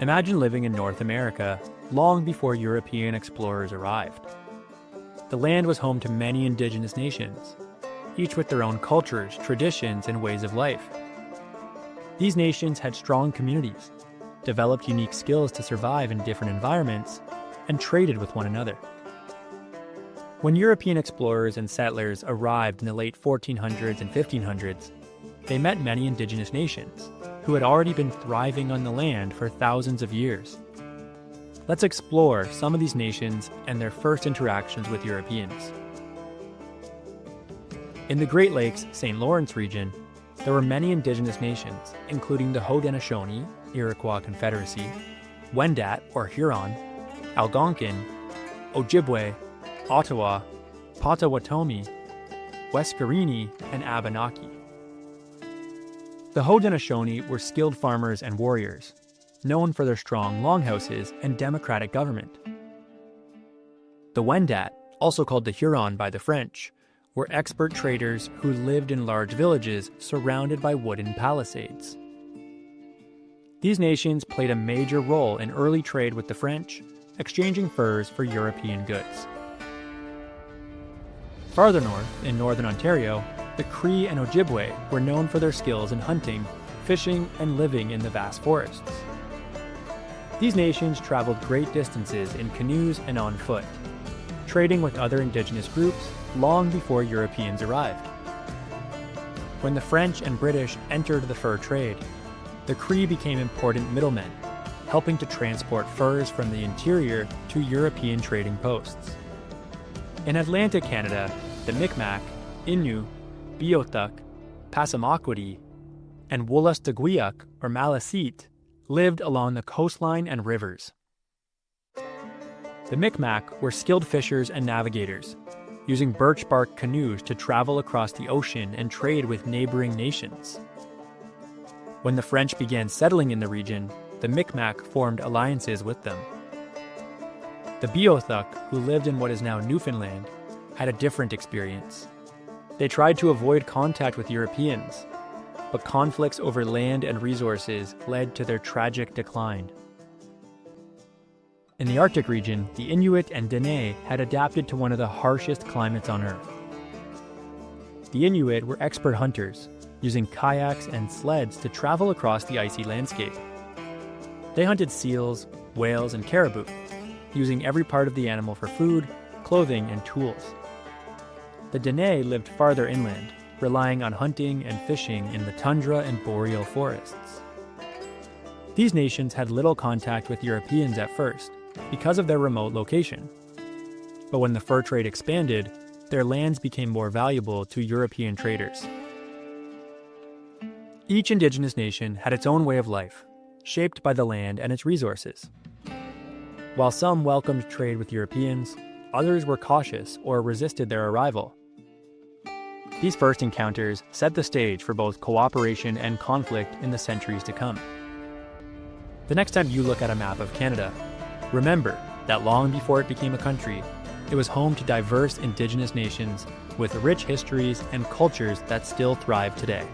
Imagine living in North America long before European explorers arrived. The land was home to many indigenous nations, each with their own cultures, traditions, and ways of life. These nations had strong communities, developed unique skills to survive in different environments, and traded with one another. When European explorers and settlers arrived in the late 1400s and 1500s, they met many indigenous nations who had already been thriving on the land for thousands of years. Let's explore some of these nations and their first interactions with Europeans. In the Great Lakes, St. Lawrence region, there were many indigenous nations, including the Haudenosaunee, Iroquois Confederacy, Wendat or Huron, Algonquin, Ojibwe, Ottawa, Potawatomi, Wescarini, and Abenaki. The Haudenosaunee were skilled farmers and warriors, known for their strong longhouses and democratic government. The Wendat, also called the Huron by the French, were expert traders who lived in large villages surrounded by wooden palisades. These nations played a major role in early trade with the French, exchanging furs for European goods. Farther north, in northern Ontario, the Cree and Ojibwe were known for their skills in hunting, fishing, and living in the vast forests. These nations traveled great distances in canoes and on foot, trading with other indigenous groups long before Europeans arrived. When the French and British entered the fur trade, the Cree became important middlemen, helping to transport furs from the interior to European trading posts. In Atlantic Canada, the Micmac, Innu, Beothuk, Passamaquoddy, and Wolastoqiyik or Maliseet lived along the coastline and rivers. The Micmac were skilled fishers and navigators, using birch bark canoes to travel across the ocean and trade with neighboring nations. When the French began settling in the region, the Micmac formed alliances with them. The Beothuk, who lived in what is now Newfoundland, had a different experience. They tried to avoid contact with Europeans, but conflicts over land and resources led to their tragic decline. In the Arctic region, the Inuit and Dene had adapted to one of the harshest climates on Earth. The Inuit were expert hunters, using kayaks and sleds to travel across the icy landscape. They hunted seals, whales, and caribou, using every part of the animal for food, clothing, and tools. The Dene lived farther inland, relying on hunting and fishing in the tundra and boreal forests. These nations had little contact with Europeans at first, because of their remote location. But when the fur trade expanded, their lands became more valuable to European traders. Each indigenous nation had its own way of life, shaped by the land and its resources. While some welcomed trade with Europeans, others were cautious or resisted their arrival. These first encounters set the stage for both cooperation and conflict in the centuries to come. The next time you look at a map of Canada, remember that long before it became a country, it was home to diverse indigenous nations with rich histories and cultures that still thrive today.